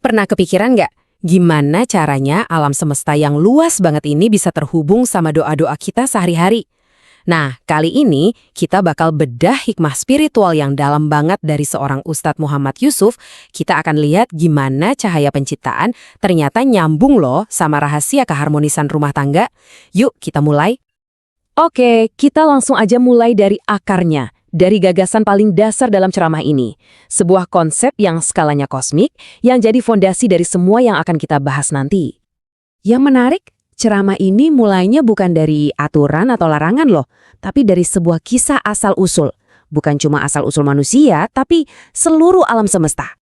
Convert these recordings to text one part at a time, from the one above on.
Pernah kepikiran nggak? Gimana caranya alam semesta yang luas banget ini bisa terhubung sama doa-doa kita sehari-hari? Nah, kali ini kita bakal bedah hikmah spiritual yang dalam banget dari seorang Ustadz Muhammad Yusuf. Kita akan lihat gimana cahaya penciptaan ternyata nyambung loh sama rahasia keharmonisan rumah tangga. Yuk kita mulai. Oke, kita langsung aja mulai dari akarnya. Dari gagasan paling dasar dalam ceramah ini. Sebuah konsep yang skalanya kosmik, yang jadi fondasi dari semua yang akan kita bahas nanti. Yang menarik, ceramah ini mulainya bukan dari aturan atau larangan loh, tapi dari sebuah kisah asal-usul. Bukan cuma asal-usul manusia, tapi seluruh alam semesta.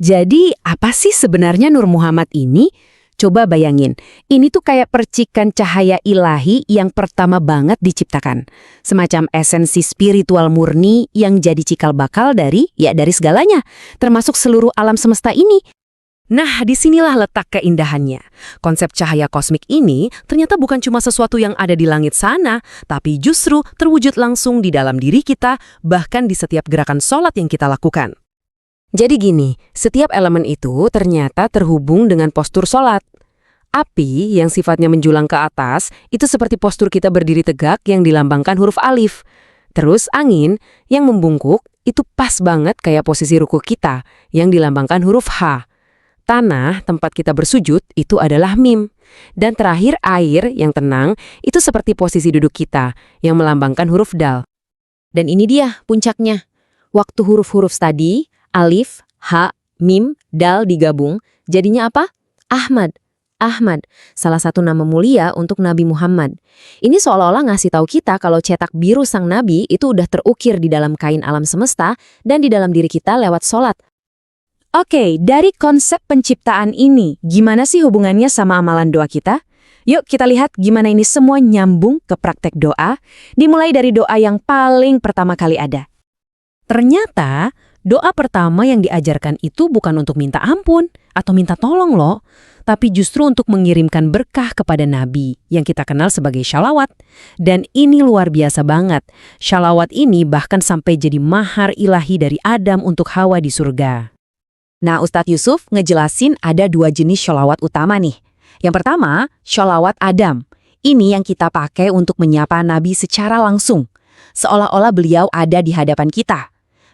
Jadi, apa sih sebenarnya Nur Muhammad ini? Coba bayangin, ini tuh kayak percikan cahaya ilahi yang pertama banget diciptakan. Semacam esensi spiritual murni yang jadi cikal bakal dari segalanya, termasuk seluruh alam semesta ini. Nah, disinilah letak keindahannya. Konsep cahaya kosmik ini ternyata bukan cuma sesuatu yang ada di langit sana, tapi justru terwujud langsung di dalam diri kita, bahkan di setiap gerakan sholat yang kita lakukan. Jadi gini, setiap elemen itu ternyata terhubung dengan postur sholat. Api yang sifatnya menjulang ke atas, itu seperti postur kita berdiri tegak yang dilambangkan huruf alif. Terus angin yang membungkuk, itu pas banget kayak posisi ruku kita yang dilambangkan huruf H. Tanah, tempat kita bersujud, itu adalah mim. Dan terakhir air yang tenang, itu seperti posisi duduk kita yang melambangkan huruf dal. Dan ini dia puncaknya. Waktu huruf-huruf tadi, alif, ha, mim, dal digabung, jadinya apa? Ahmad. Ahmad, salah satu nama mulia untuk Nabi Muhammad. Ini seolah-olah ngasih tahu kita kalau cetak biru sang Nabi itu udah terukir di dalam kain alam semesta dan di dalam diri kita lewat sholat. Oke, dari konsep penciptaan ini, gimana sih hubungannya sama amalan doa kita? Yuk kita lihat gimana ini semua nyambung ke praktek doa, dimulai dari doa yang paling pertama kali ada. Ternyata, doa pertama yang diajarkan itu bukan untuk minta ampun atau minta tolong loh, tapi justru untuk mengirimkan berkah kepada Nabi yang kita kenal sebagai shalawat. Dan ini luar biasa banget. Shalawat ini bahkan sampai jadi mahar ilahi dari Adam untuk Hawa di surga. Nah, Ustadz Yusuf ngejelasin ada 2 jenis shalawat utama nih. Yang pertama, shalawat Adam. Ini yang kita pakai untuk menyapa Nabi secara langsung. Seolah-olah beliau ada di hadapan kita.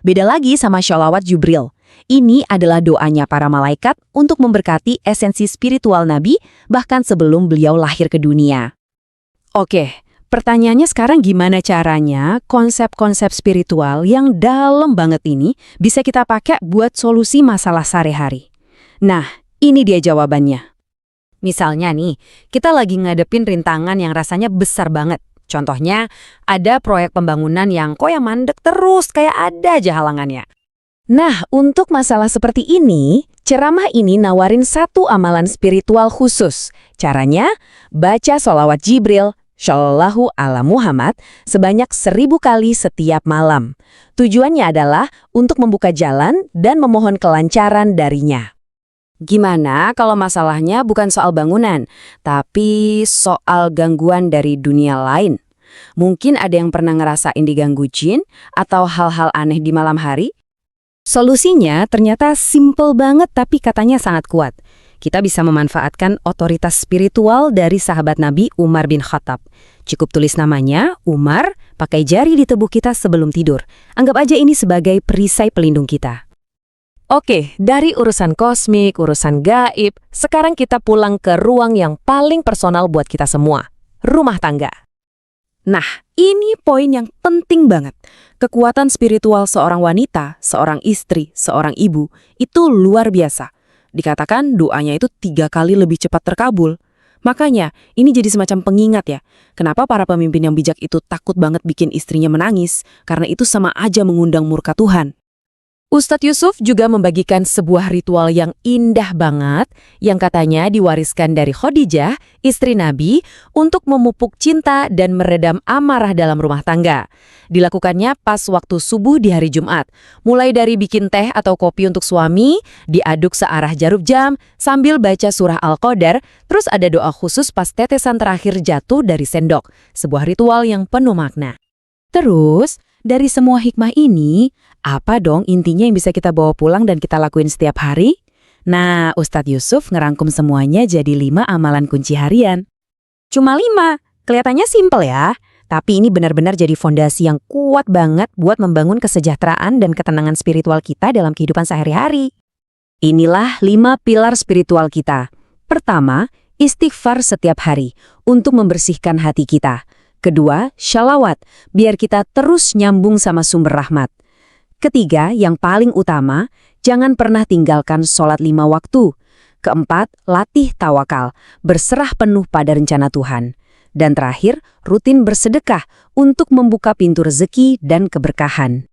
Beda lagi sama sholawat Jibril. Ini adalah doanya para malaikat untuk memberkati esensi spiritual Nabi bahkan sebelum beliau lahir ke dunia. Oke, pertanyaannya sekarang gimana caranya konsep-konsep spiritual yang dalam banget ini bisa kita pakai buat solusi masalah sehari-hari? Nah, ini dia jawabannya. Misalnya nih, kita lagi ngadepin rintangan yang rasanya besar banget. Contohnya, ada proyek pembangunan yang mandek terus, kayak ada aja halangannya. Nah, untuk masalah seperti ini, ceramah ini nawarin satu amalan spiritual khusus. Caranya, baca sholawat Jibril, Shallallahu ala Muhammad, sebanyak 1000 kali setiap malam. Tujuannya adalah untuk membuka jalan dan memohon kelancaran darinya. Gimana kalau masalahnya bukan soal bangunan, tapi soal gangguan dari dunia lain? Mungkin ada yang pernah ngerasain diganggu jin atau hal-hal aneh di malam hari? Solusinya ternyata simple banget tapi katanya sangat kuat. Kita bisa memanfaatkan otoritas spiritual dari sahabat Nabi Umar bin Khattab. Cukup tulis namanya, Umar, pakai jari di tubuh kita sebelum tidur. Anggap aja ini sebagai perisai pelindung kita. Oke, dari urusan kosmik, urusan gaib, sekarang kita pulang ke ruang yang paling personal buat kita semua, rumah tangga. Nah, ini poin yang penting banget. Kekuatan spiritual seorang wanita, seorang istri, seorang ibu, itu luar biasa. Dikatakan doanya itu 3 kali lebih cepat terkabul. Makanya, ini jadi semacam pengingat ya. Kenapa para pemimpin yang bijak itu takut banget bikin istrinya menangis? Karena itu sama aja mengundang murka Tuhan. Ustadz Yusuf juga membagikan sebuah ritual yang indah banget yang katanya diwariskan dari Khadijah, istri Nabi, untuk memupuk cinta dan meredam amarah dalam rumah tangga. Dilakukannya pas waktu subuh di hari Jumat. Mulai dari bikin teh atau kopi untuk suami, diaduk searah jarum jam, sambil baca surah Al-Qadar, terus ada doa khusus pas tetesan terakhir jatuh dari sendok. Sebuah ritual yang penuh makna. Terus, dari semua hikmah ini, apa dong intinya yang bisa kita bawa pulang dan kita lakuin setiap hari? Nah, Ustadz Yusuf ngerangkum semuanya jadi 5 amalan kunci harian. Cuma 5, kelihatannya simpel ya. Tapi ini benar-benar jadi fondasi yang kuat banget buat membangun kesejahteraan dan ketenangan spiritual kita dalam kehidupan sehari-hari. Inilah 5 pilar spiritual kita. Pertama, istighfar setiap hari untuk membersihkan hati kita. Kedua, shalawat, biar kita terus nyambung sama sumber rahmat. Ketiga, yang paling utama, jangan pernah tinggalkan sholat 5 waktu. Keempat, latih tawakal, berserah penuh pada rencana Tuhan. Dan terakhir, rutin bersedekah untuk membuka pintu rezeki dan keberkahan.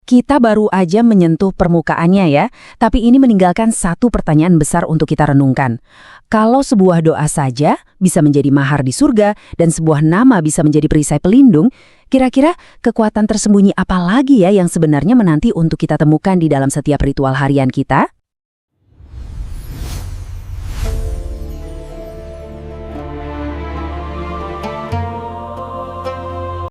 Kita baru aja menyentuh permukaannya ya, tapi ini meninggalkan satu pertanyaan besar untuk kita renungkan. Kalau sebuah doa saja bisa menjadi mahar di surga dan sebuah nama bisa menjadi perisai pelindung, kira-kira kekuatan tersembunyi apa lagi ya yang sebenarnya menanti untuk kita temukan di dalam setiap ritual harian kita?